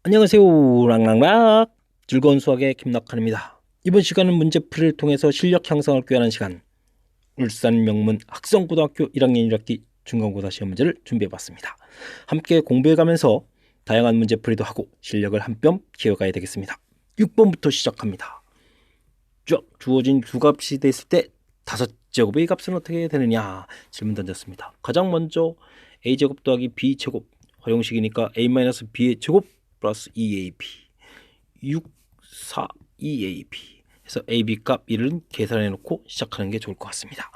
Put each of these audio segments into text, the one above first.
안녕하세요. 랑랑락 즐거운 수학의 김낙한입니다. 이번 시간은 문제풀이를 통해서 실력 향상을 꾀하는 시간, 울산 명문 학성고등학교 1학년 1학기 중간고사 시험 문제를 준비해봤습니다. 함께 공부해가면서 다양한 문제풀이도 하고 실력을 한 뼘 키워가야 되겠습니다. 6번부터 시작합니다. 쭉 주어진 두 값이 됐을 때 다섯 제곱의 값은 어떻게 되느냐 질문 던졌습니다. 가장 먼저 a제곱 더하기 b제곱, 활용식이니까 a-b의 제곱 플러스 2ab 6, 4, 2ab 해서 ab 값 1은 계산해 놓고 시작하는 게 좋을 것 같습니다.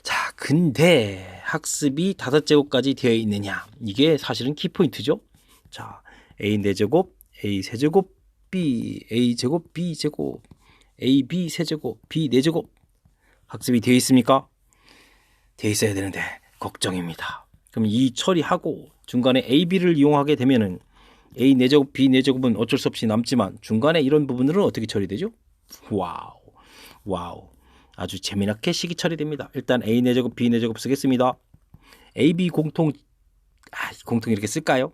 자, 근데 학습이 5제곱까지 되어 있느냐, 이게 사실은 키포인트죠. 자, a 4제곱, a 세제곱, b a제곱, b제곱, ab 세제곱, b 4제곱 학습이 되어 있습니까? 되어 있어야 되는데 걱정입니다. 그럼 이 처리하고 중간에 ab를 이용하게 되면은 a 4제곱, b 4제곱은 어쩔 수 없이 남지만 중간에 이런 부분들은 어떻게 처리되죠? 와우, 아주 재미나게 식이 처리됩니다. 일단 a 4제곱, b 4제곱 쓰겠습니다. ab 공통 이렇게 쓸까요?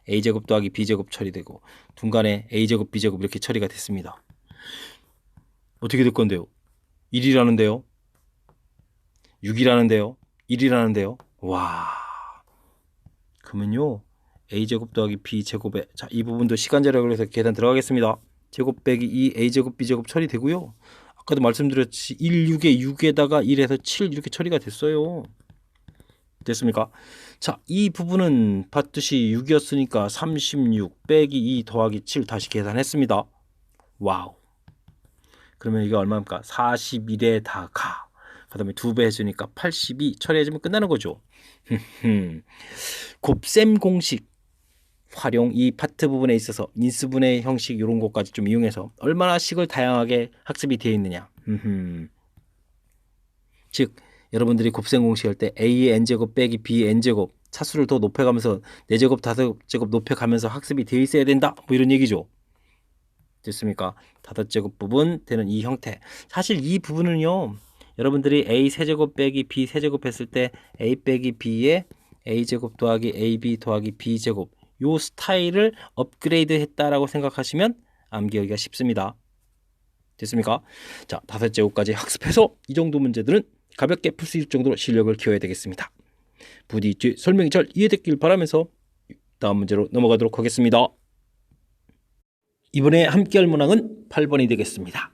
a제곱 더하기 b제곱 처리되고 중간에 a제곱, b제곱 이렇게 처리가 됐습니다. 어떻게 될 건데요? 1이라는데요? 6이라는데요? 1이라는데요? 와, 그러면요 a제곱 더하기 b제곱에, 자, 이 부분도 시간제약으로 해서 계산 들어가겠습니다. 제곱 빼기 2 a제곱 b제곱 처리되고요. 아까도 말씀드렸지 1, 6에 6에다가 1에서 7 이렇게 처리가 됐어요. 됐습니까? 자, 이 부분은 봤듯이 6이었으니까 36 빼기 2 더하기 7 다시 계산했습니다. 와우. 그러면 이게 얼마입니까? 41에다가 그 다음에 2배 해주니까 82 처리해주면 끝나는 거죠. 곱셈 공식 활용, 이 파트 부분에 있어서 인수분해 형식 이런 것까지 좀 이용해서 얼마나 식을 다양하게 학습이 되어 있느냐. 즉 여러분들이 곱셈 공식 할 때 a의 n제곱 빼기 b의 n제곱 차수를 더 높여가면서 4제곱 5제곱 높여가면서 학습이 되어 있어야 된다, 뭐 이런 얘기죠. 됐습니까? 5제곱 부분 되는 이 형태, 사실 이 부분은요 여러분들이 a 세제곱 빼기 b 세제곱 했을 때 a 빼기 b의 a제곱 더하기 ab 더하기 b제곱 요 스타일을 업그레이드 했다라고 생각하시면 암기하기가 쉽습니다. 됐습니까? 자, 5제곱까지 학습해서 이 정도 문제들은 가볍게 풀 수 있을 정도로 실력을 키워야 되겠습니다. 부디 설명이 잘 이해됐길 바라면서 다음 문제로 넘어가도록 하겠습니다. 이번에 함께할 문항은 8번이 되겠습니다.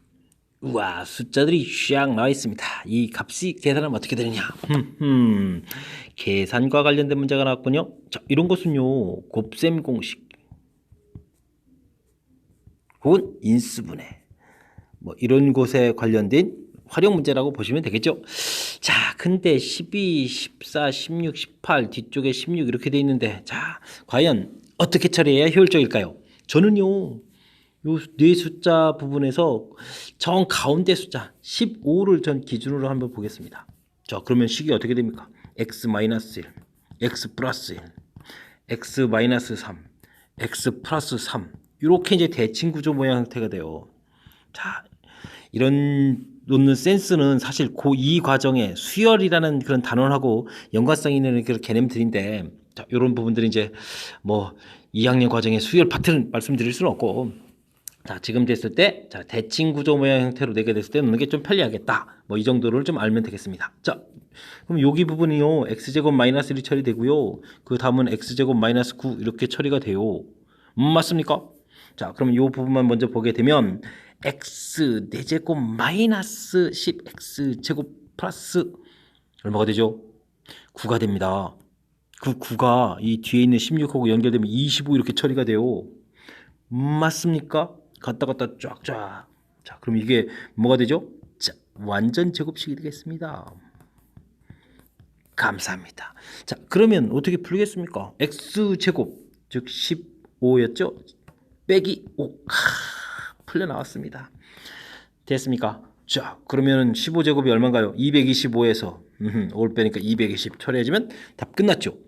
우와, 숫자들이 쫙 나와 있습니다. 이 값이 계산하면 어떻게 되느냐. 계산과 관련된 문제가 나왔군요. 자, 이런 것은요 곱셈 공식 혹은 인수분해 뭐 이런 것에 관련된 활용 문제라고 보시면 되겠죠. 자, 근데 12, 14, 16, 18 뒤쪽에 16 이렇게 돼 있는데, 자, 과연 어떻게 처리해야 효율적일까요? 저는요 요 네 숫자 부분에서 정 가운데 숫자 15를 전 기준으로 한번 보겠습니다. 자, 그러면 식이 어떻게 됩니까? x-1, x 플러스 1, x 마이너스 3, x 플러스 3 이렇게 이제 대칭 구조 모양 형태가 돼요. 자, 이런 놓는 센스는 사실 이 과정에 수열이라는 그런 단원하고 연관성 있는 그런 개념들인데, 자, 이런 부분들이 이제 뭐 2학년 과정의 수열 파트는 말씀드릴 수는 없고, 자, 지금 됐을 때, 자, 대칭 구조 모양 형태로 내게 됐을 때 놓는 게 좀 편리하겠다. 뭐 이 정도를 좀 알면 되겠습니다. 자, 그럼 여기 부분이요 x제곱 마이너스 1이 처리되고요. 그 다음은 x제곱 마이너스 9 이렇게 처리가 돼요. 맞습니까? 자, 그럼 이 부분만 먼저 보게 되면 x 4제곱 마이너스 10x 제곱 플러스 얼마가 되죠? 9가 됩니다. 그 9가 이 뒤에 있는 16하고 연결되면 25 이렇게 처리가 돼요. 맞습니까? 갔다 갔다 쫙쫙. 자, 그럼 이게 뭐가 되죠? 자, 완전 제곱식이 되겠습니다. 감사합니다. 자, 그러면 어떻게 풀겠습니까? x제곱 즉 15였죠? 빼기 5 풀려 나왔습니다. 됐습니까? 자, 그러면 15제곱이 얼마인가요? 225에서 5를 빼니까 220 처리해주면 답 끝났죠.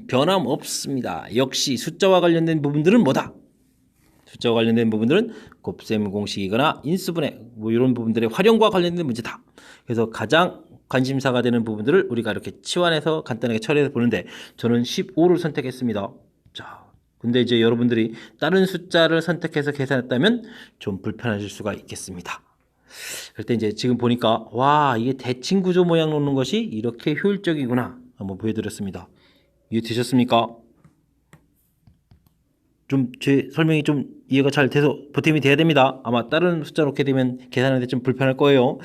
변함없습니다. 역시 숫자와 관련된 부분들은 뭐다? 숫자와 관련된 부분들은 곱셈 공식이거나 인수분해 뭐 이런 부분들의 활용과 관련된 문제다. 그래서 가장 관심사가 되는 부분들을 우리가 이렇게 치환해서 간단하게 처리해서 보는데, 저는 15를 선택했습니다. 자, 근데 이제 여러분들이 다른 숫자를 선택해서 계산했다면 좀 불편하실 수가 있겠습니다. 그럴 때 이제 지금 보니까 와, 이게 대칭 구조 모양 놓는 것이 이렇게 효율적이구나 한번 보여드렸습니다. 이해되셨습니까? 좀 제 설명이 좀 이해가 잘 돼서 보탬이 돼야 됩니다. 아마 다른 숫자 놓게 되면 계산하는데 좀 불편할 거예요.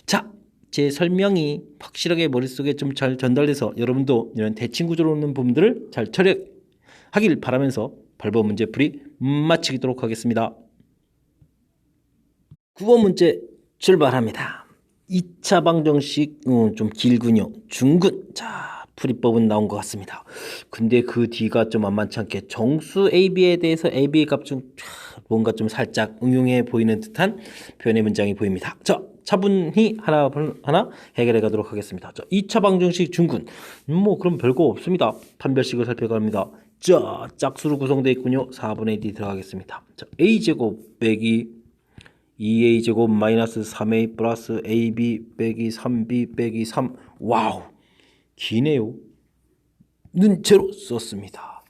자, 제 설명이 확실하게 머릿속에 좀 잘 전달돼서 여러분도 이런 대칭 구조로 놓는 부분들을 잘 처리하길 바라면서 8번 문제 풀이 마치도록 하겠습니다. 9번 문제 출발합니다. 2차 방정식 좀 길군요. 중근. 자, 풀이법은 나온 것 같습니다. 근데 그 뒤가 좀 만만치 않게 정수 AB에 대해서 AB의 값 중 뭔가 좀 살짝 응용해 보이는 듯한 표현의 문장이 보입니다. 자, 차분히 하나 해결해 가도록 하겠습니다. 자, 2차 방정식 중근. 뭐 그럼 별거 없습니다. 판별식을 살펴갑니다. 자, 짝수로 구성되어 있군요. 4분의 1이 들어가겠습니다. 자, A제곱 빼기 2a제곱 마이너스 3a 플러스 ab 빼기 3b 빼기 3. 와우, 기네요. 눈째로 썼습니다.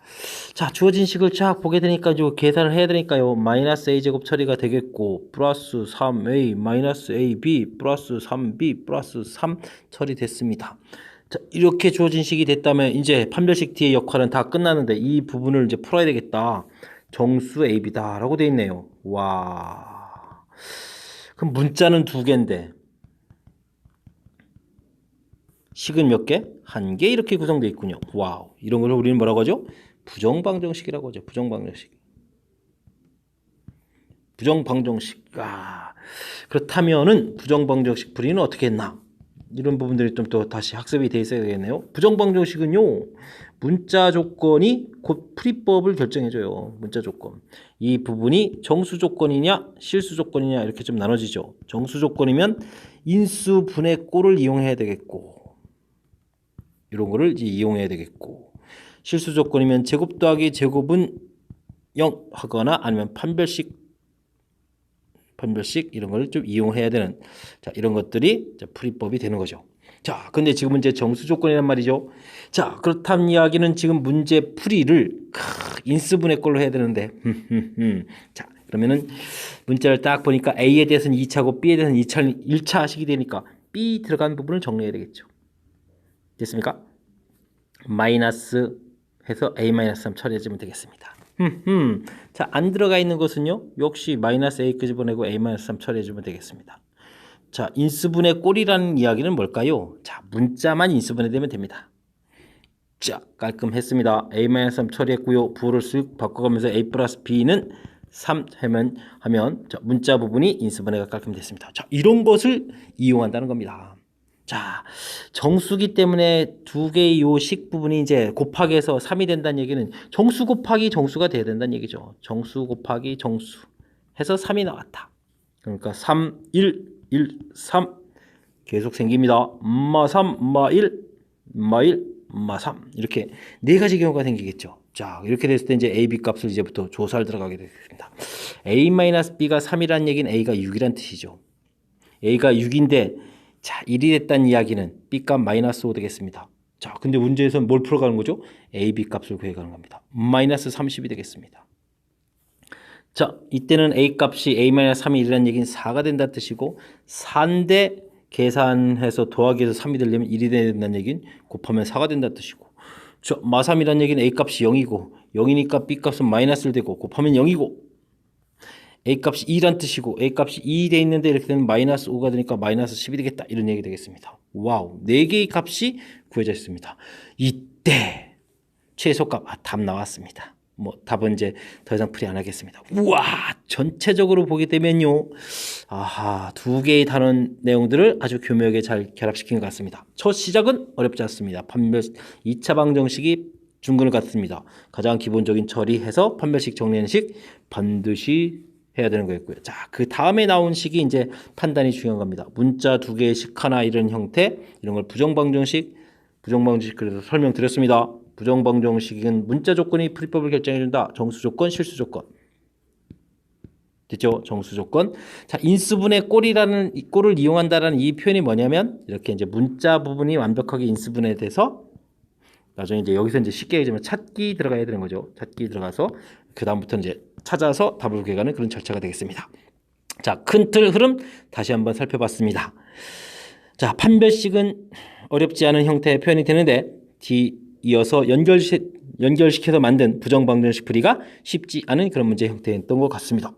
자, 주어진 식을 쫙 보게 되니까 이제 계산을 해야 되니까요. 마이너스 a제곱 처리가 되겠고 플러스 3a 마이너스 ab 플러스 3b 플러스 3 처리됐습니다. 자, 이렇게 주어진 식이 됐다면 이제 판별식 뒤의 역할은 다 끝나는데 이 부분을 이제 풀어야 되겠다. 정수 ab다 라고 되어 있네요. 와, 그럼 문자는 2개인데 식은 몇 개? 1개 이렇게 구성되어 있군요. 와우, 이런 걸 우리는 뭐라고 하죠? 부정방정식이라고 하죠. 부정방정식. 부정방정식. 그렇다면은 부정방정식 풀이는 어떻게 했나? 이런 부분들이 좀 또 다시 학습이 돼 있어야 되겠네요. 부정방정식은요, 문자 조건이 곧 풀이법을 결정해줘요. 문자 조건. 이 부분이 정수 조건이냐 실수 조건이냐 이렇게 좀 나눠지죠. 정수 조건이면 인수 분의 꼴을 이용해야 되겠고, 이런 거를 이제 이용해야 되겠고, 실수 조건이면 제곱 더하기 제곱은 0 하거나 아니면 판별식 이런 걸 좀 이용해야 되는, 자, 이런 것들이 풀이법이 되는 거죠. 자, 근데 지금은 이제 정수 조건이란 말이죠. 자, 그렇다면 이야기는 지금 문제 풀이를 인수분해 꼴로 해야 되는데 자, 그러면은 문자를 딱 보니까 A에 대해서는 2차고 B에 대해서는 1차식이 되니까 B 들어간 부분을 정리해야 되겠죠. 됐습니까? 마이너스 해서 A-3 처리해주면 되겠습니다. 자, 안 들어가 있는 것은요, 역시 마이너스 A 끄집어내고 A-3 처리해주면 되겠습니다. 자, 인수분해 꼴이라는 이야기는 뭘까요? 자, 문자만 인수분해되면 됩니다. 자, 깔끔했습니다. A-3 처리했고요. 부호를 쓱 바꿔가면서 A 플러스 B는 3 하면 자, 문자 부분이 인수분해가 깔끔됐습니다. 자, 이런 것을 이용한다는 겁니다. 자, 정수기 때문에 2개의 요 식 부분이 이제 곱하기해서 3이 된다는 얘기는 정수 곱하기 정수가 돼야 된다는 얘기죠. 정수 곱하기 정수 해서 3이 나왔다. 그러니까 3, 1, 1, 3 계속 생깁니다. 마 3, 마 1, 마 1, 마 3 이렇게 네 가지 경우가 생기겠죠. 자, 이렇게 됐을 때 이제 A, B 값을 이제부터 조사를 들어가게 되겠습니다. A-B가 3이라는 얘기는 A가 6이란 뜻이죠. A가 6인데 자, 1이 됐다는 이야기는 B값 마이너스 5 되겠습니다. 자, 근데 문제에서는 뭘 풀어가는 거죠? A, B 값을 구해가는 겁니다. 마이너스 30이 되겠습니다. 자, 이때는 A 값이 A-3이 1이라는 얘기는 4가 된다는 뜻이고, 4인데 계산해서 더하기해서 3이 되려면 1이 된다는 얘기는 곱하면 4가 된다는 뜻이고, 자, 마3이라는 얘기는 A 값이 0이고 0이니까 B 값은 마이너스 1 되고 곱하면 0이고, A 값이 2란 뜻이고 A 값이 2 돼 있는데 이렇게 되면 마이너스 5가 되니까 마이너스 10이 되겠다, 이런 얘기 되겠습니다. 와우, 4개의 값이 구해져 있습니다. 이때 최소값 답 나왔습니다. 뭐 답은 이제 더 이상 풀이 안 하겠습니다. 우와, 전체적으로 보게 되면요, 아하, 2개의 단원 내용들을 아주 교묘하게 잘 결합시킨 것 같습니다. 첫 시작은 어렵지 않습니다. 2차 방정식이 중근을 갖습니다. 가장 기본적인 처리해서 판별식 정리하는 식 반드시 해야 되는 거였고요. 자, 그 다음에 나온 식이 이제 판단이 중요한 겁니다. 문자 2개의 식 하나 이런 형태, 이런 걸 부정방정식 그래서 설명드렸습니다. 부정방정식은 문자 조건이 풀이법을 결정해준다. 정수 조건, 실수 조건. 됐죠? 정수 조건. 자, 인수분해 꼴이라는 이 꼴을 이용한다라는 이 표현이 뭐냐면 이렇게 이제 문자 부분이 완벽하게 인수분해돼서 나중에 이제 여기서 이제 쉽게 얘기하면 찾기 들어가야 되는 거죠. 찾기 들어가서 그 다음부터 이제 찾아서 답을 구해가는 그런 절차가 되겠습니다. 자, 큰 틀 흐름 다시 한번 살펴봤습니다. 자, 판별식은 어렵지 않은 형태의 표현이 되는데 이어서 연결시켜서 만든 부정방정식 풀이가 쉽지 않은 그런 문제 형태였던 것 같습니다.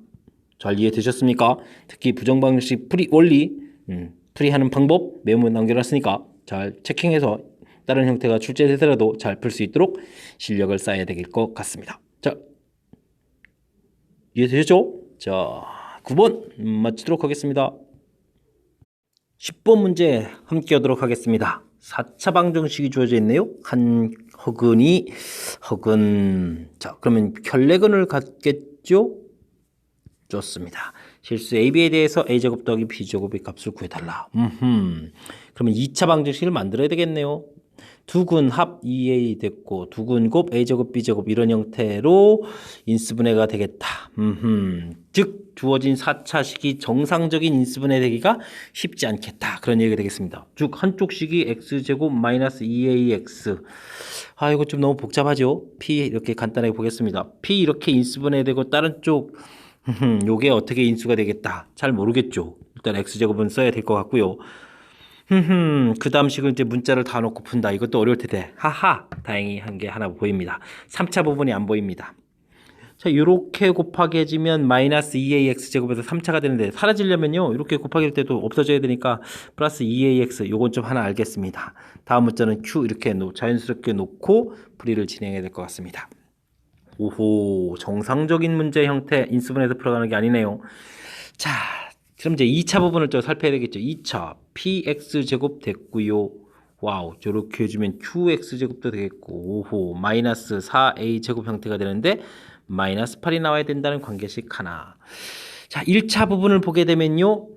잘 이해되셨습니까? 특히 부정방정식 풀이 원리, 풀이하는 방법 메모 남겨놨으니까 잘 체킹해서 다른 형태가 출제되더라도 잘 풀 수 있도록 실력을 쌓아야 될 것 같습니다. 자, 이해되셨죠? 자, 9번 마치도록 하겠습니다. 10번 문제 함께 하도록 하겠습니다. 4차 방정식이 주어져 있네요. 허근. 자, 그러면 결례근을 갖겠죠? 좋습니다. 실수 AB에 대해서 A제곱 더하기 B제곱의 값을 구해달라. 그러면 2차 방정식을 만들어야 되겠네요. 두근 합 2A 됐고 두근 곱 A제곱 B제곱 이런 형태로 인수분해가 되겠다. 즉 주어진 4차식이 정상적인 인수분해 되기가 쉽지 않겠다. 그런 얘기가 되겠습니다. 즉 한쪽 식이 X제곱 마이너스 2AX. 아 이거 좀 너무 복잡하죠. P 이렇게 간단하게 보겠습니다. P 이렇게 인수분해 되고 다른 쪽 요게 어떻게 인수가 되겠다. 잘 모르겠죠. 일단 X제곱은 써야 될 것 같고요. 그 다음 식은 이제 문자를 다 놓고 푼다. 이것도 어려울 텐데. 하하. 다행히 한 게 하나 보입니다. 3차 부분이 안 보입니다. 자, 요렇게 곱하기 해주면 마이너스 2AX제곱에서 3차가 되는데 사라지려면요. 이렇게 곱하기 할 때도 없어져야 되니까 플러스 2AX. 요건 좀 하나 알겠습니다. 다음 문자는 Q 이렇게 자연스럽게 놓고 풀이를 진행해야 될 것 같습니다. 오호. 정상적인 문제 형태 인수분해에서 풀어가는 게 아니네요. 자. 그럼 이제 2차 부분을 좀 살펴야 되겠죠. 2차 px제곱 됐고요. 와우, 저렇게 해주면 qx제곱도 되겠고, 오호, 마이너스 4a제곱 형태가 되는데 마이너스 8이 나와야 된다는 관계식 하나. 자, 1차 부분을 보게 되면요.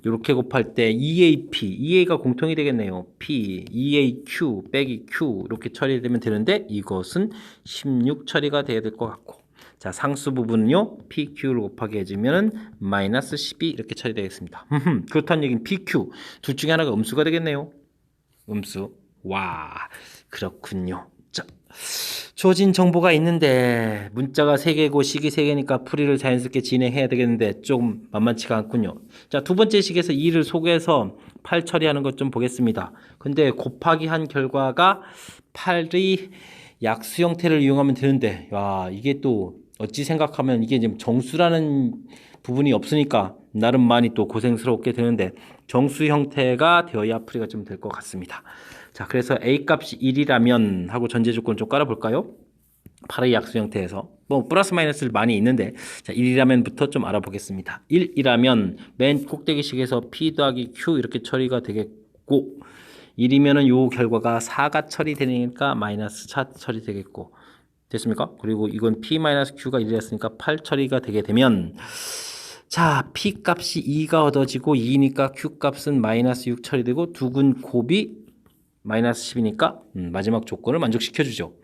이렇게 곱할 때 2AP, 2A가 공통이 되겠네요. P, 2AQ 빼기 Q 이렇게 처리되면 되는데 이것은 16 처리가 돼야 될 것 같고. 자, 상수 부분은요. PQ를 곱하기 해주면 마이너스 12 이렇게 처리되겠습니다. 그렇다는 얘기는 PQ 둘 중에 하나가 음수가 되겠네요. 음수. 와, 그렇군요. 자, 주어진 정보가 있는데 문자가 3개고 식이 3개니까 풀이를 자연스럽게 진행해야 되겠는데 좀 만만치가 않군요. 자, 두 번째 식에서 2를 속에서 8 처리하는 것 좀 보겠습니다. 근데 곱하기 한 결과가 8이 약수 형태를 이용하면 되는데, 와, 이게 또 어찌 생각하면 이게 지금 정수라는 부분이 없으니까 나름 많이 또 고생스럽게 되는데 정수 형태가 되어야 풀이가 좀 될 것 같습니다. 자, 그래서 A 값이 1이라면 하고 전제 조건 좀 깔아볼까요? 8의 약수 형태에서 뭐 플러스 마이너스를 많이 있는데 자 1이라면부터 좀 알아보겠습니다. 1이라면 맨 꼭대기식에서 P 더하기 Q 이렇게 처리가 되겠고 1이면은 요 결과가 4가 처리되니까 마이너스 4 처리되겠고 됐습니까? 그리고 이건 P-Q가 1이었으니까 8 처리가 되게 되면 자 P 값이 2가 얻어지고 2니까 Q 값은 마이너스 6 처리되고 두근 곱이 마이너스 10이니까 마지막 조건을 만족시켜주죠.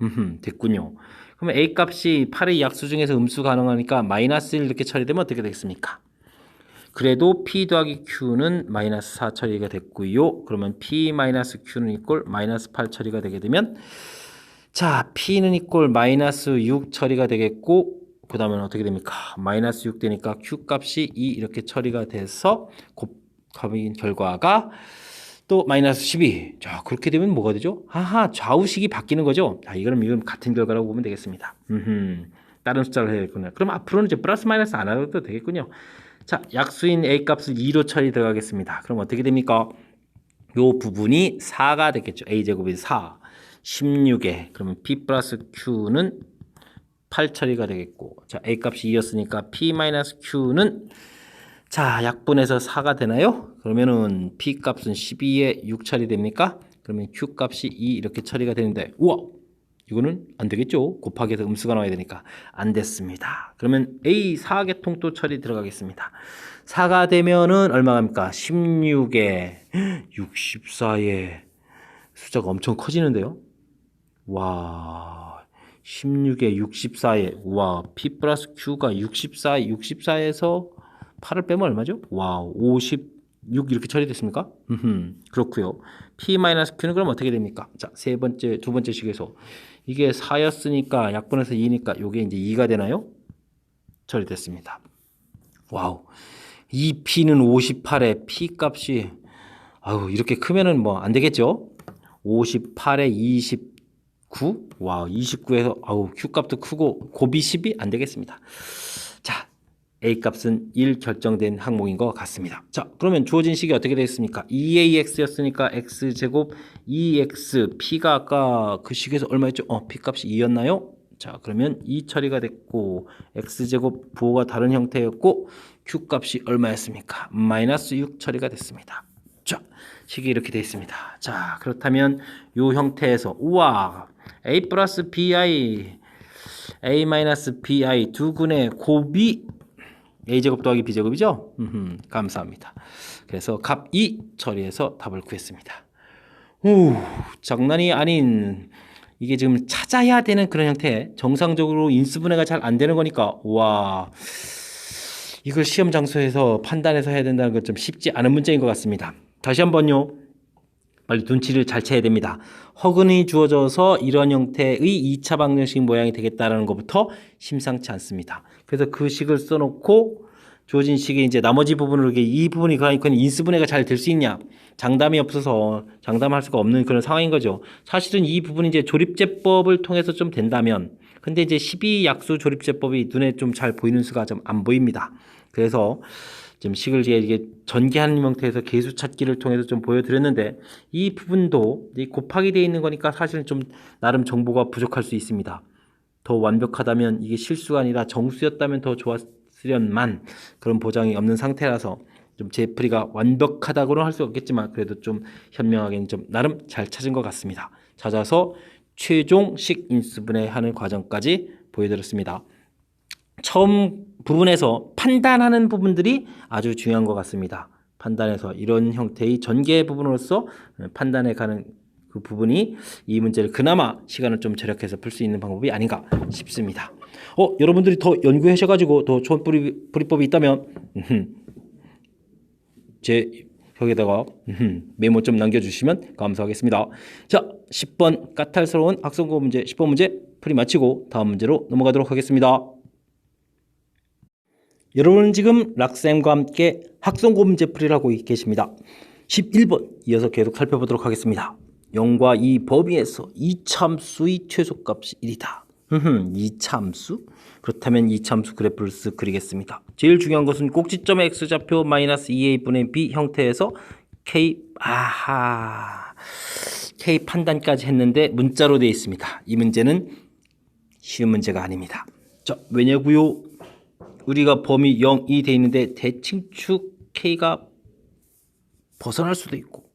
됐군요. 그러면 A 값이 8의 약수 중에서 음수 가능하니까 마이너스 1 이렇게 처리되면 어떻게 되겠습니까? 그래도 P 더하기 Q는 마이너스 4 처리가 됐고요. 그러면 P 마이너스 Q는 이꼴 마이너스 8 처리가 되게 되면 자 P는 이꼴 마이너스 6 처리가 되겠고 그 다음에 어떻게 됩니까? 마이너스 6 되니까 Q 값이 2 이렇게 처리가 돼서 곱하기 결과가 또 마이너스 12. 자 그렇게 되면 뭐가 되죠? 하하 좌우식이 바뀌는 거죠. 자 이건 같은 결과라고 보면 되겠습니다. 다른 숫자를 해야 되겠군요. 그럼 앞으로는 이제 플러스 마이너스 안 해도 되겠군요. 자 약수인 A 값을 2로 처리 들어가겠습니다. 그럼 어떻게 됩니까? 요 부분이 4가 되겠죠. A제곱이 4. 16에 그러면 P 플러스 Q는 8 처리가 되겠고 자 A 값이 2였으니까 P 마이너스 Q는 자 약분해서 4가 되나요? 그러면은 P 값은 12에 6 처리됩니까? 그러면 Q 값이 2 이렇게 처리가 되는데 우와 이거는 안 되겠죠? 곱하기해서 음수가 나와야 되니까 안 됐습니다. 그러면 A 4계통 또 처리 들어가겠습니다. 4가 되면은 얼마입니까? 16에 64에 숫자가 엄청 커지는데요. 와 16에 64에 와 P 플러스 Q가 64에서 8을 빼면 얼마죠? 와 50 6 이렇게 처리됐습니까? 그렇고요. P-Q는 그럼 어떻게 됩니까? 자, 두 번째 식에서 이게 4였으니까 약분해서 2니까 요게 이제 2가 되나요? 처리됐습니다. 와우. 이 P는 58에 P 값이 아유, 이렇게 크면은 뭐 안 되겠죠? 58에 29? 와, 29에서 아우, Q 값도 크고 곱이 10이 안 되겠습니다. 자, A 값은 1 결정된 항목인 것 같습니다. 자, 그러면 주어진 식이 어떻게 되겠습니까? 2AX였으니까 X제곱 2X P가 아까 그 식에서 얼마였죠? P 값이 2였나요? 자, 그러면 2 처리가 됐고 X제곱 부호가 다른 형태였고 Q 값이 얼마였습니까? 마이너스 6 처리가 됐습니다. 자, 식이 이렇게 되어 있습니다. 자, 그렇다면 이 형태에서 우와, A 플러스 BI A 마이너스 BI 두근의 곱이 A제곱 더하기 B제곱이죠? 감사합니다. 그래서 값 2 처리해서 답을 구했습니다. 오, 장난이 아닌 이게 지금 찾아야 되는 그런 형태. 정상적으로 인수분해가 잘 안 되는 거니까 와, 이걸 시험 장소에서 판단해서 해야 된다는 건 좀 쉽지 않은 문제인 것 같습니다. 다시 한번요. 빨리 눈치를 잘 채야 됩니다. 허근이 주어져서 이런 형태의 2차 방정식 모양이 되겠다는 것부터 심상치 않습니다. 그래서 그 식을 써놓고 주어진 식의 이제 나머지 부분으로 이 부분이 그러니까 인수분해가 잘 될 수 있냐? 장담이 없어서 장담할 수가 없는 그런 상황인 거죠. 사실은 이 부분이 이제 조립제법을 통해서 좀 된다면, 근데 이제 12약수 조립제법이 눈에 좀 잘 보이는 수가 좀 안 보입니다. 그래서 지금 식을 이게 전개하는 형태에서 계수 찾기를 통해서 좀 보여드렸는데 이 부분도 곱하기 되어 있는 거니까 사실은 좀 나름 정보가 부족할 수 있습니다. 더 완벽하다면 이게 실수가 아니라 정수였다면 더 좋았으련만 그런 보장이 없는 상태라서 좀 제 풀이가 완벽하다고는 할 수 없겠지만 그래도 좀 현명하게는 좀 나름 잘 찾은 것 같습니다. 찾아서 최종식 인수분해하는 과정까지 보여드렸습니다. 처음 부분에서 판단하는 부분들이 아주 중요한 것 같습니다. 판단해서 이런 형태의 전개 부분으로서 판단해 가는 그 부분이 이 문제를 그나마 시간을 좀 절약해서 풀 수 있는 방법이 아닌가 싶습니다. 여러분들이 더 연구하셔가지고 더 좋은 풀이법이 있다면 제 벽에다가 메모 좀 남겨주시면 감사하겠습니다. 자, 10번 까탈스러운 학생고 문제 10번 문제 풀이 마치고 다음 문제로 넘어가도록 하겠습니다. 여러분은 지금 락쌤과 함께 학생고 문제 풀이를 하고 계십니다. 11번 이어서 계속 살펴보도록 하겠습니다. 0과 2 범위에서 이참수의 최소값이 1이다. 이참수? 그렇다면 이참수 그래프를 쓱 그리겠습니다. 제일 중요한 것은 꼭지점의 x좌표 마이너스 2a분의 b 형태에서 k k 판단까지 했는데 문자로 되어 있습니다. 이 문제는 쉬운 문제가 아닙니다. 자, 왜냐고요? 우리가 범위 0이 되어 있는데 대칭축 k가 벗어날 수도 있고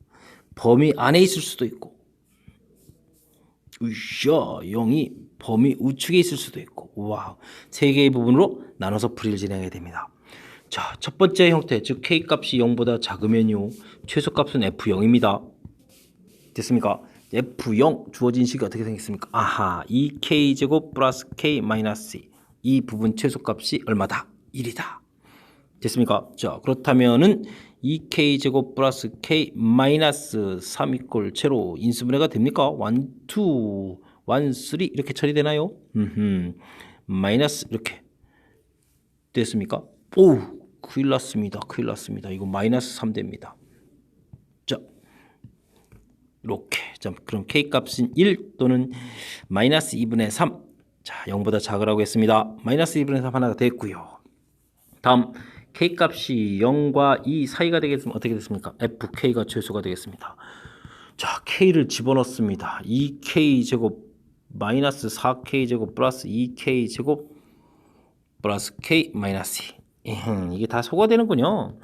범위 안에 있을 수도 있고 으쌰 0이 범위 우측에 있을 수도 있고 와우, 세 개의 부분으로 나눠서 풀이를 진행해야 됩니다. 자, 첫 번째 형태 즉 k 값이 0보다 작으면요 최소값은 f0입니다. 됐습니까? f0 주어진 식이 어떻게 생겼습니까? 아하, 2k제곱 플러스 k 마이너스 이 부분 최소값이 얼마다? 1이다. 됐습니까? 자, 그렇다면은 2k제곱 플러스 k 마이너스 3 이꼴 제로 인수분해가 됩니까? 1, 2, 1, 3 이렇게 처리되나요? 마이너스 이렇게 됐습니까? 오, 큰일 났습니다. 큰일 났습니다. 이거 마이너스 3 됩니다. 자, 이렇게. 자, 그럼 k 값은 1 또는 마이너스 2분의 3. 자, 0보다 작으라고 했습니다. 마이너스 2분의 3 하나가 됐고요. 다음 k 값이 0과 2 사이가 되겠으면 어떻게 됐습니까? fk가 최소가 되겠습니다. 자, k를 집어넣습니다. 2k제곱 마이너스 4k제곱 플러스 2k제곱 플러스 k 마이너스 2. 이게 다 소거되는군요.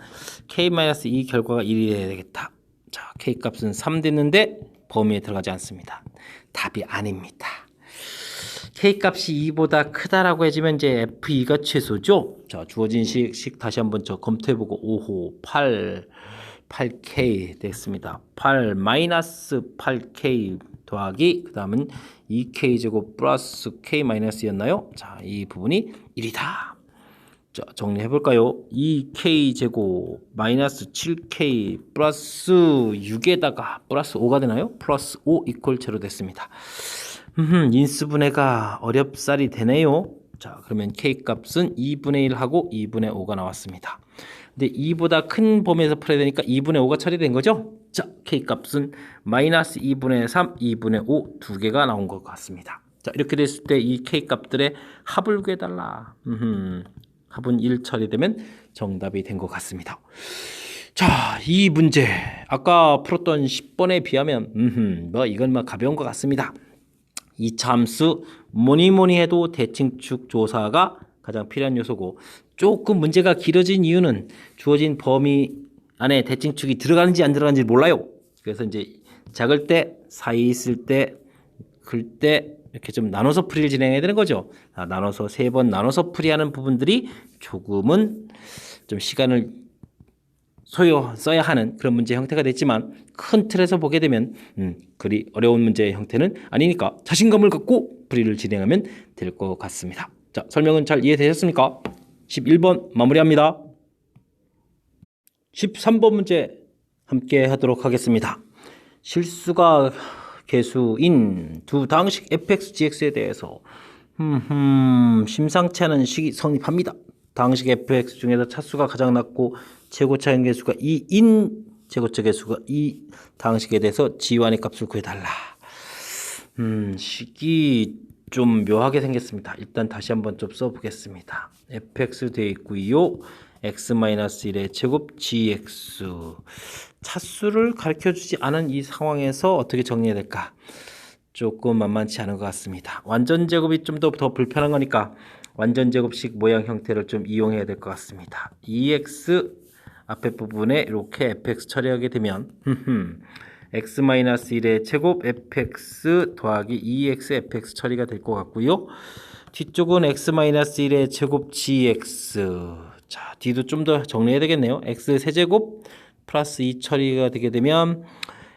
k 마이너스 2 결과가 1이 돼야 되겠다. 자, k 값은 3 됐는데 범위에 들어가지 않습니다. 답이 아닙니다. K값이 2보다 크다라고 해주면 이제 F2가 최소죠. 자, 주어진 식 다시 한번 검토해보고 5호 8K 됐습니다. 8 마이너스 8K 더하기 그 다음은 2K제곱 플러스 K 마이너스였나요? 자, 이 부분이 1이다. 자, 정리해 볼까요? 2k 제곱 마이너스 7k 플러스 6에다가 플러스 5가 되나요? 플러스 5 이퀄 제로 됐습니다. 인수분해가 어렵사리 되네요. 자, 그러면 k 값은 2분의 1하고 2분의 5가 나왔습니다. 근데 2보다 큰 범위에서 풀어야 되니까 2분의 5가 처리된 거죠? 자, k 값은 마이너스 2분의 3, 2분의 5 두 개가 나온 것 같습니다. 자, 이렇게 됐을 때 이 k 값들의 합을 구해달라. 합은 1 처리되면 정답이 된 것 같습니다. 자, 이 문제 아까 풀었던 10번에 비하면 이건 가벼운 것 같습니다. 이 함수 뭐니 해도 대칭축 조사가 가장 필요한 요소고, 조금 문제가 길어진 이유는 주어진 범위 안에 대칭축이 들어가는지 안 들어가는지 몰라요. 그래서 이제 작을 때, 사이 있을 때, 클 때 이렇게 좀 나눠서 풀이를 진행해야 되는 거죠. 나눠서 3번 나눠서 풀이하는 부분들이 조금은 좀 시간을 써야 하는 그런 문제 형태가 됐지만, 큰 틀에서 보게 되면 그리 어려운 문제의 형태는 아니니까 자신감을 갖고 풀이를 진행하면 될 것 같습니다. 자, 설명은 잘 이해되셨습니까? 11번 마무리합니다. 13번 문제 함께 하도록 하겠습니다. 실수가 계수인 두 당식 fx, gx에 대해서 심상치 않은 식이 성립합니다. 당식 fx 중에서 차수가 가장 낮고 최고차인 계수가 2인 최고차 계수가 2 당식에 대해서 g1의 값을 구해달라. 식이 좀 묘하게 생겼습니다. 일단 다시 한번 좀 써보겠습니다. fx 되어 있고요. x-1의 제곱 gx. 차수를 가르쳐주지 않은 이 상황에서 어떻게 정리해야 될까? 조금 만만치 않은 것 같습니다. 완전 제곱이 좀 더 불편한 거니까 완전 제곱식 모양 형태를 좀 이용해야 될 것 같습니다. 2x 앞에 부분에 이렇게 fx 처리하게 되면 x-1의 제곱 fx 더하기 2x fx 처리가 될 것 같고요. 뒤쪽은 x-1의 제곱 gx. 자, 뒤도 좀 더 정리해야 되겠네요. x 세제곱 플러스 2 처리가 되게 되면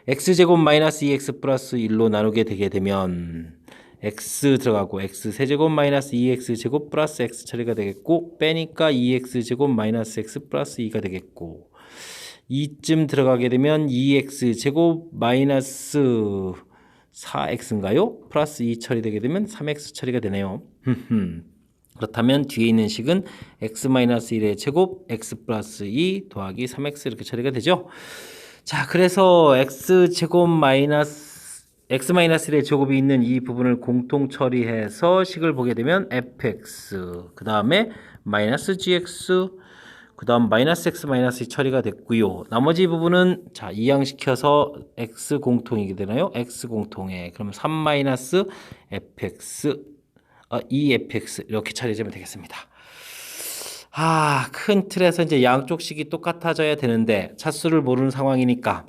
x제곱 마이너스 2x 플러스 1로 나누게 되게 되면 x 들어가고 x 세제곱 마이너스 2x 제곱 플러스 x 처리가 되겠고, 빼니까 2x 제곱 마이너스 x 플러스 2가 되겠고, 2쯤 들어가게 되면 2x 제곱 마이너스 4x인가요? 플러스 2 처리되게 되면 3x 처리가 되네요. 그렇다면 뒤에 있는 식은 x-1의 제곱 x 플러스 2 더하기 3x 이렇게 처리가 되죠. 자, 그래서 x제곱 마이너스 x-1의 제곱이 있는 이 부분을 공통 처리해서 식을 보게 되면 fx, 그 다음에 마이너스 gx, 그 다음 마이너스 x 마이너스 처리가 됐고요. 나머지 부분은 자, 이항시켜서 x 공통이게 되나요? x 공통에 그러면 3 마이너스 fx 2fx 이렇게 처리하면 되겠습니다. 큰 틀에서 이제 양쪽식이 똑같아져야 되는데 차수를 모르는 상황이니까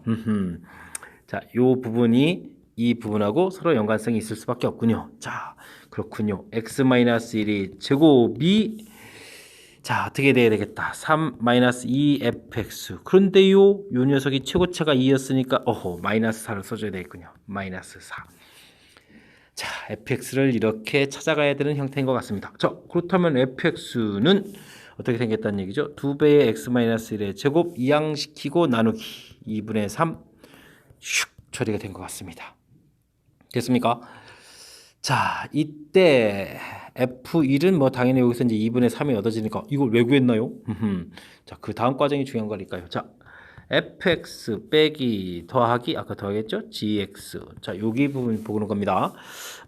자, 요 부분이 이 부분하고 서로 연관성이 있을 수밖에 없군요. 자, 그렇군요. x-1이 제곱이 자, 어떻게 돼야 되겠다. 3-2fx. 그런데요, 요 녀석이 최고차가 2였으니까 마이너스 4를 써줘야 되겠군요. 마이너스 4. 자, fx를 이렇게 찾아가야 되는 형태인 것 같습니다. 자, 그렇다면 fx는 어떻게 생겼다는 얘기죠? 2배의 x-1의 제곱 이항시키고 나누기 2분의 3 슉 처리가 된 것 같습니다. 됐습니까? 자, 이때 f1은 당연히 여기서 이제 2분의 3이 얻어지니까 이걸 왜 구했나요? 자, 그 다음 과정이 중요한 거니까요. 자, fx 빼기 더하기 아까 더하겠죠? gx. 자, 여기 부분 보는 겁니다.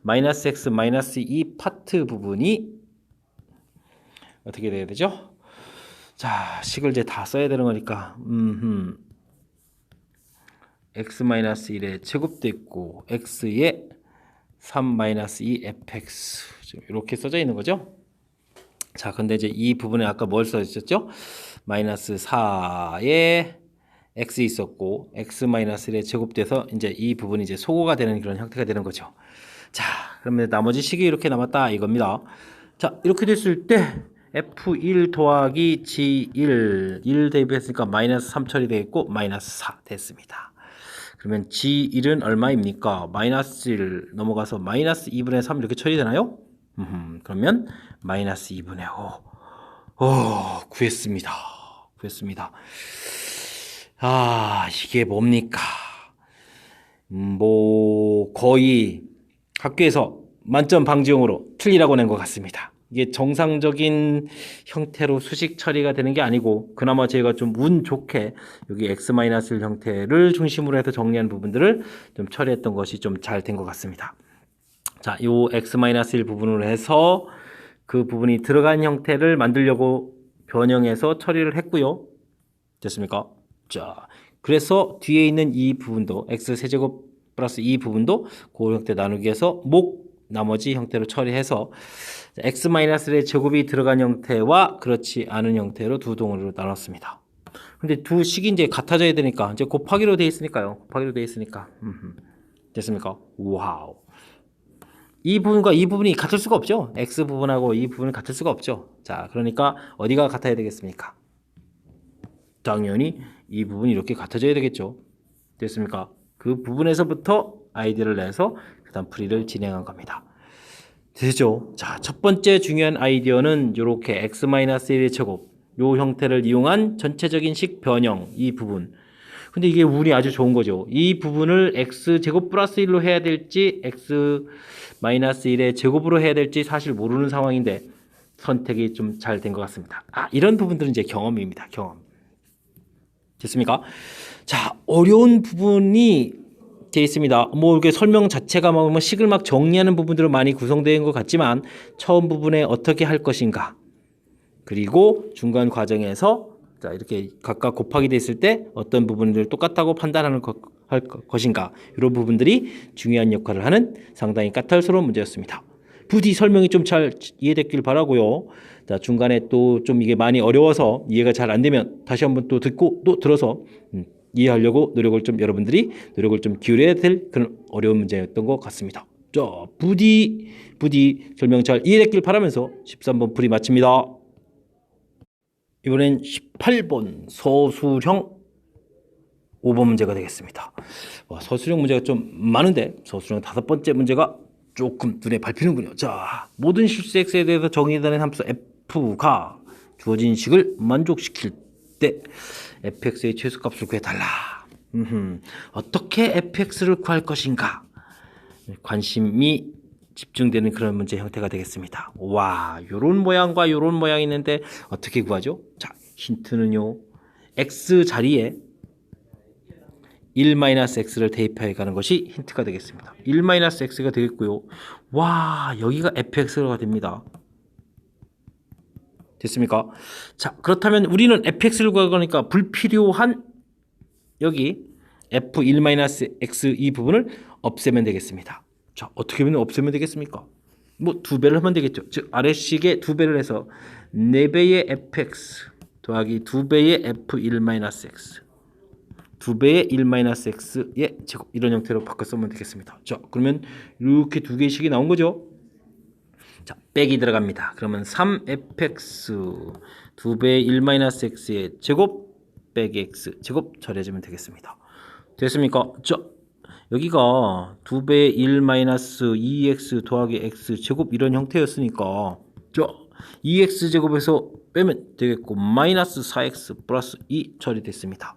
마이너스 x 마이너스 2 파트 부분이 어떻게 돼야 되죠? 자, 식을 이제 다 써야 되는 거니까 x-1의 제곱도 있고 x에 3-2fx 이렇게 써져 있는 거죠. 자, 근데 이제 이 부분에 아까 뭘 써 있었죠? 마이너스 4에 x 있었고 x-1의 제곱돼서 이제 이 부분이 이제 소거가 되는 그런 형태가 되는 거죠. 자, 그러면 나머지 식이 이렇게 남았다 이겁니다. 자, 이렇게 됐을 때 f1 더하기 g1 1 대입했으니까 마이너스 3 처리되겠고 마이너스 4 됐습니다. 그러면 g1은 얼마입니까? 마이너스 1 넘어가서 마이너스 2분의 3 이렇게 처리되나요? 그러면 마이너스 2분의 5 구했습니다. 구했습니다. 아, 이게 뭡니까? 뭐 거의 학교에서 만점 방지용으로 틀리라고 낸 것 같습니다. 이게 정상적인 형태로 수식 처리가 되는 게 아니고 그나마 저희가 좀 운 좋게 여기 x-1 형태를 중심으로 해서 정리한 부분들을 좀 처리했던 것이 좀 잘 된 것 같습니다. 자, 요 x-1 부분으로 해서 그 부분이 들어간 형태를 만들려고 변형해서 처리를 했고요. 됐습니까? 자, 그래서 뒤에 있는 이 부분도 x 세제곱 플러스 이 부분도 그 형태 나누기 해서 나머지 형태로 처리해서 x-의 제곱이 들어간 형태와 그렇지 않은 형태로 두 동으로 나눴습니다. 근데 두 식이 이제 같아져야 되니까 이제 곱하기로 돼 있으니까요. 곱하기로 돼 있으니까. 됐습니까? 와우. 이 부분과 이 부분이 같을 수가 없죠. x 부분하고 이 부분은 같을 수가 없죠. 자, 그러니까 어디가 같아야 되겠습니까? 당연히 이 부분이 이렇게 같아져야 되겠죠. 됐습니까? 그 부분에서부터 아이디어를 내서 그 다음 풀이를 진행한 겁니다. 되죠? 자, 첫 번째 중요한 아이디어는 이렇게 x-1의 제곱 요 형태를 이용한 전체적인 식 변형 이 부분. 근데 이게 운이 아주 좋은 거죠. 이 부분을 x제곱 플러스 1로 해야 될지 x-1의 제곱으로 해야 될지 사실 모르는 상황인데 선택이 좀 잘 된 것 같습니다. 아, 이런 부분들은 이제 경험입니다. 경험. 됐습니까? 자, 어려운 부분이 되어 있습니다. 뭐 이게 설명 자체가 뭐 식을 막 정리하는 부분들로 많이 구성되어 있는 것 같지만 처음 부분에 어떻게 할 것인가 그리고 중간 과정에서 자, 이렇게 각각 곱하기 됐을 때 어떤 부분들 똑같다고 판단하는 할 것인가 이런 부분들이 중요한 역할을 하는 상당히 까탈스러운 문제였습니다. 부디 설명이 좀 잘 이해됐길 바라고요. 자, 중간에 또 좀 이게 많이 어려워서 이해가 잘 안 되면 다시 한번 또 듣고 또 들어서 이해하려고 여러분들이 노력을 좀 기울여야 될 그런 어려운 문제였던 것 같습니다. 자, 부디 설명 잘 이해됐길 바라면서 13번 풀이 마칩니다. 이번엔 18번 서술형 5번 문제가 되겠습니다. 서술형 문제가 좀 많은데 서술형 5번째 문제가 조금 눈에 밟히는군요. 자, 모든 실수 x에 대해서 정의되는 함수 f가 주어진 식을 만족시킬 때 fx의 최소값을 구해달라. 어떻게 fx를 구할 것인가? 관심이 집중되는 그런 문제 형태가 되겠습니다. 와, 요런 모양과 요런 모양이 있는데 어떻게 구하죠? 자, 힌트는요. x 자리에 1-x를 대입해 가는 것이 힌트가 되겠습니다. 1-x가 되겠고요. 와, 여기가 fx가 됩니다. 됐습니까? 자, 그렇다면 우리는 fx를 구하니까 불필요한 여기 f1-x 이 부분을 없애면 되겠습니다. 자, 어떻게 하면 없애면 되겠습니까? 뭐 2배를 하면 되겠죠. 즉 아래식에 2배를 해서 4배의 fx 더하기 2배의 f1-x 2배의 1-x의 제곱 이런 형태로 바꿔 쓰면 되겠습니다. 자, 그러면 이렇게 두 개의 식이 나온 거죠. 자, 빼기 들어갑니다. 그러면 3fx 2배의 1-x의 제곱 빼기 x 제곱 처리해주면 되겠습니다. 됐습니까? 자, 여기가 2배의 1-2x 더하기 x 제곱 이런 형태였으니까 자, 2x 제곱에서 빼면 되겠고 마이너스 4x 플러스 2 처리됐습니다.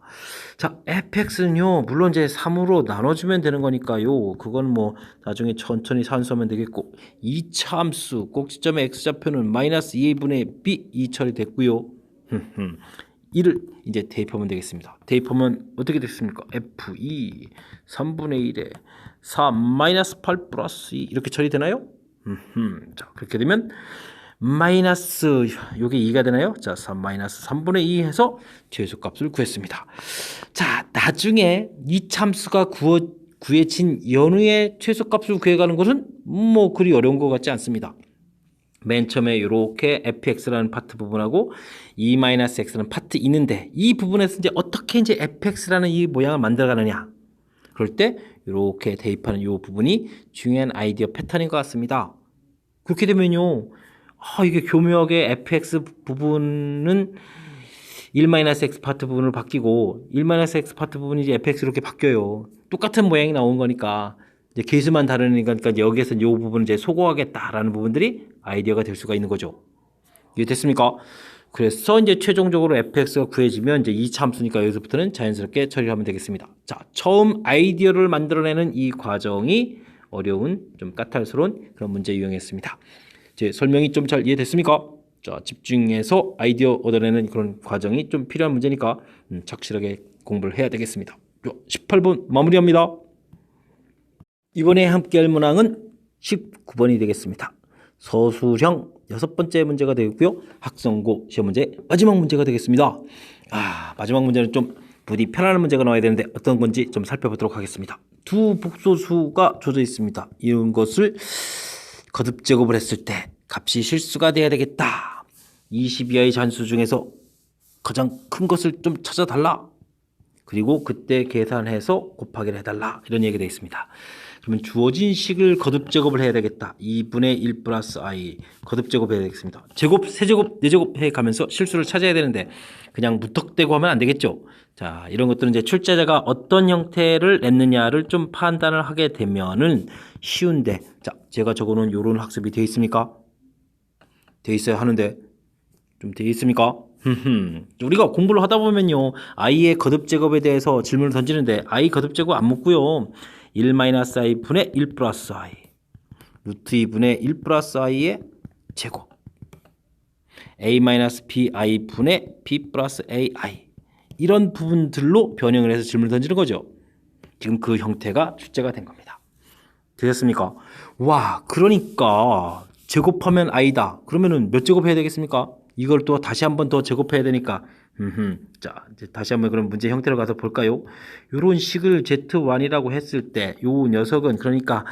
자, fx는요 물론 이제 3으로 나눠주면 되는 거니까요 그건 뭐 나중에 천천히 산수하면 되겠고 2차 함수 꼭지점의 x좌표는 마이너스 2분의 b 2 처리됐고요. 이를 이제 대입하면 되겠습니다. 대입하면 어떻게 됐습니까? f2 3분의 1에 4 마이너스 8 플러스 2 이렇게 처리되나요? 자, 그렇게 되면 마이너스 요게 2가 되나요? 자, 3 마이너스 3분의 2 해서 최소값을 구했습니다. 자, 나중에 이 참수가 구해진 연후의 최소값을 구해가는 것은 뭐 그리 어려운 것 같지 않습니다. 맨 처음에 이렇게 fx라는 파트 부분하고 2-x라는 파트 있는데 이 부분에서 이제 어떻게 이제 fx라는 이 모양을 만들어가느냐 그럴 때 이렇게 대입하는 이 부분이 중요한 아이디어 패턴인 것 같습니다. 그렇게 되면요 이게 교묘하게 fx 부분은 1-x 파트 부분으로 바뀌고 1-x 파트 부분이 이제 fx로 이렇게 바뀌어요. 똑같은 모양이 나온 거니까 이제 개수만 다르니까 여기에서 이 부분을 이제 소거하겠다라는 부분들이 아이디어가 될 수가 있는 거죠. 이해됐습니까? 그래서 이제 최종적으로 fx가 구해지면 이제 2차 함수니까 여기서부터는 자연스럽게 처리를 하면 되겠습니다. 자, 처음 아이디어를 만들어내는 이 과정이 어려운 좀 까탈스러운 그런 문제 유형이었습니다. 제 설명이 좀 잘 이해됐습니까? 자, 집중해서 아이디어 얻어내는 그런 과정이 좀 필요한 문제니까 착실하게 공부를 해야 되겠습니다. 18번 마무리합니다. 이번에 함께할 문항은 19번이 되겠습니다. 서술형 6번째 문제가 되겠고요. 학성고 시험 문제 마지막 문제가 되겠습니다. 마지막 문제는 좀 부디 편안한 문제가 나와야 되는데 어떤 건지 좀 살펴보도록 하겠습니다. 두 복소수가 주어져 있습니다. 이런 것을 거듭 제곱을 했을 때 값이 실수가 돼야 되겠다. 20 이하의 잔수 중에서 가장 큰 것을 좀 찾아달라. 그리고 그때 계산해서 곱하기를 해달라. 이런 얘기가 되어 있습니다. 그러면 주어진 식을 거듭 제곱을 해야 되겠다. 2분의 1 플러스 i 거듭 제곱해야 되겠습니다. 제곱, 세제곱, 네제곱 해가면서 실수를 찾아야 되는데 그냥 무턱대고 하면 안 되겠죠. 자, 이런 것들은 이제 출제자가 어떤 형태를 냈느냐를 좀 판단을 하게 되면은 쉬운데, 자, 제가 적어놓은 요런 학습이 되어 있습니까? 되어 있어야 하는데 좀 되어 있습니까? 우리가 공부를 하다 보면요, i의 거듭 제곱에 대해서 질문을 던지는데 i 거듭 제곱 안 묻고요. 1-i 분의 1 플러스 i 루트 2분의 1 플러스 i의 제곱 a-bi 분의 b 플러스 ai 이런 부분들로 변형을 해서 질문을 던지는 거죠. 지금 그 형태가 출제가 된 겁니다. 되셨습니까? 와, 그러니까 제곱하면 i다. 그러면은 몇 제곱해야 되겠습니까? 이걸 또 다시 한번 더 제곱해야 되니까 자, 이제 다시 한번 그럼 문제 형태로 가서 볼까요? 요런 식을 Z1이라고 했을 때 요 녀석은 그러니까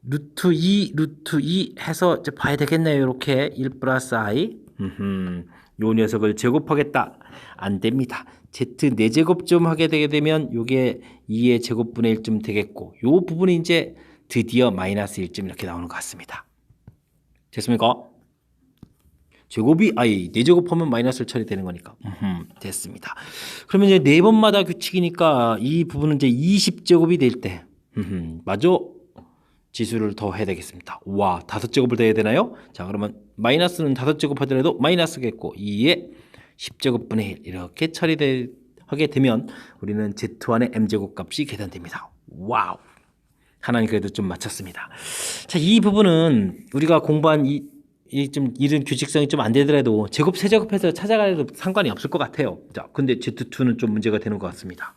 루트 2 해서 이제 봐야 되겠네요. 이렇게 1 플러스 i 요 녀석을 제곱하겠다. 안 됩니다. Z 4제곱쯤 하게 되게 되면 요게 2의 제곱분의 1쯤 되겠고 요 부분이 이제 드디어 마이너스 1쯤 이렇게 나오는 것 같습니다. 됐습니까? 제곱이 i 4제곱하면 마이너스를 처리되는 거니까 됐습니다. 그러면 이제 4번마다 규칙이니까 이 부분은 이제 20제곱이 될 때 마저 지수를 더 해야 되겠습니다. 와, 5제곱을 더 해야 되나요? 자, 그러면 마이너스는 5제곱 하더라도 마이너스겠고 2의 10제곱분의 1 이렇게 처리하게 되면 우리는 Z1의 m제곱 값이 계산됩니다. 와우, 하나는 그래도 좀 맞췄습니다. 자, 이 부분은 우리가 공부한 좀 이런 규칙성이 좀 안 되더라도 제곱, 세제곱해서 찾아가도 상관이 없을 것 같아요. 자, 근데 Z2는 좀 문제가 되는 것 같습니다.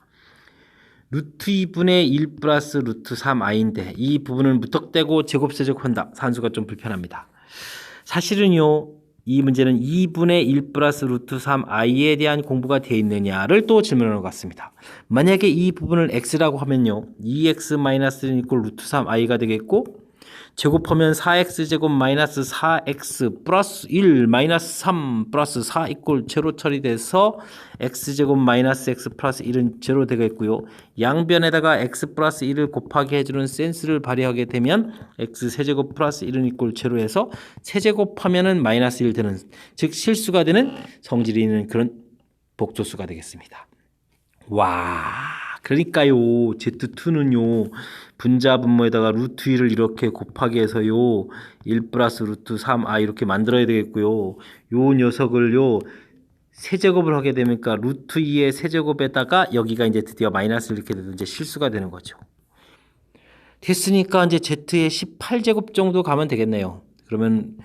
루트 2분의 1 플러스 루트 3i인데 이 부분을 무턱대고 제곱, 세제곱한다. 산수가 좀 불편합니다. 사실은요, 이 문제는 2분의 1 플러스 루트 3i에 대한 공부가 되어 있느냐를 또 질문하는 것 같습니다. 만약에 이 부분을 x라고 하면요, 2x-1 이꼴 루트 3i가 되겠고 제곱하면 4x제곱 마이너스 4x 플러스 1 마이너스 3 플러스 4 이꼴 제로 처리돼서 x제곱 마이너스 x 플러스 1은 제로 되겠고요. 양변에다가 x 플러스 1을 곱하게 해주는 센스를 발휘하게 되면 x 세제곱 플러스 1은 이꼴 제로에서 세제곱하면은 마이너스 1 되는, 즉 실수가 되는 성질이 있는 그런 복소수가 되겠습니다. 와, 그러니까요, Z2는요 분자 분모에다가 루트 2를 이렇게 곱하기 해서요 1 플러스 루트 3i 이렇게 만들어야 되겠고요. 요 녀석을요 세제곱을 하게 되니까 루트 2의 세제곱에다가 여기가 이제 드디어 마이너스 이렇게 되면 이제 실수가 되는 거죠. 됐으니까 이제 Z의 18제곱 정도 가면 되겠네요. 그러면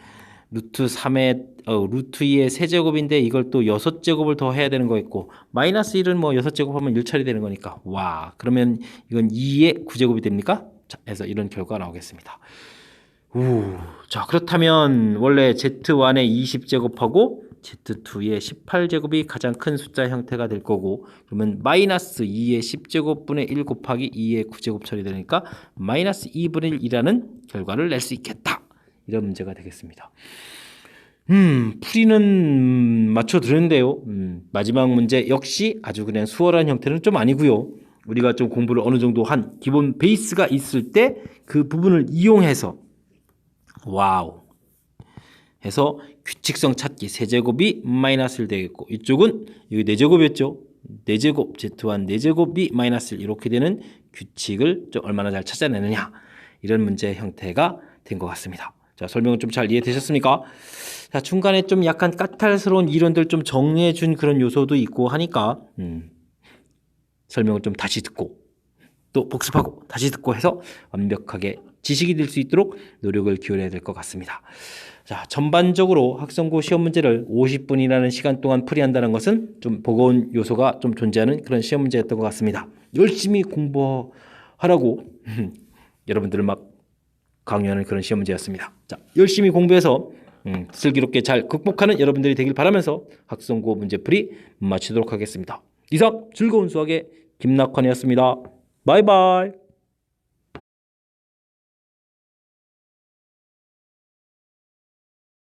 루트 2의 세제곱인데 이걸 또 6제곱을 더 해야 되는 거겠고 마이너스 1은 뭐 6제곱 하면 1처리 되는 거니까 와, 그러면 이건 2의 9제곱이 됩니까? 자, 해서 이런 결과가 나오겠습니다. 자, 그렇다면 원래 Z1의 20제곱하고 Z2의 18제곱이 가장 큰 숫자 형태가 될 거고 그러면 마이너스 2의 10제곱분의 1 곱하기 2의 9제곱 처리되니까 마이너스 2분의 1이라는 결과를 낼 수 있겠다. 이런 문제가 되겠습니다. 풀이는 맞춰드렸는데요. 마지막 문제 역시 아주 그냥 수월한 형태는 좀 아니고요. 우리가 좀 공부를 어느 정도 한 기본 베이스가 있을 때 그 부분을 이용해서 와우 해서 규칙성 찾기 세제곱이 마이너스 1 되겠고 이쪽은 여기 4제곱이었죠. 4제곱 Z1 4제곱이 마이너스 1 이렇게 되는 규칙을 좀 얼마나 잘 찾아내느냐 이런 문제 형태가 된 것 같습니다. 자, 설명은 좀 잘 이해되셨습니까? 자, 중간에 좀 약간 까탈스러운 이론들 좀 정리해준 그런 요소도 있고 하니까 설명을 좀 다시 듣고 또 복습하고 다시 듣고 해서 완벽하게 지식이 될 수 있도록 노력을 기울여야 될 것 같습니다. 자, 전반적으로 학생고 시험 문제를 50분이라는 시간 동안 풀이한다는 것은 좀 버거운 요소가 좀 존재하는 그런 시험 문제였던 것 같습니다. 열심히 공부하라고 여러분들을 막 강요하는 그런 시험 문제였습니다. 자, 열심히 공부해서 슬기롭게 잘 극복하는 여러분들이 되길 바라면서 학생고 문제풀이 마치도록 하겠습니다. 이상 즐거운 수학의 김낙환이었습니다. 바이바이.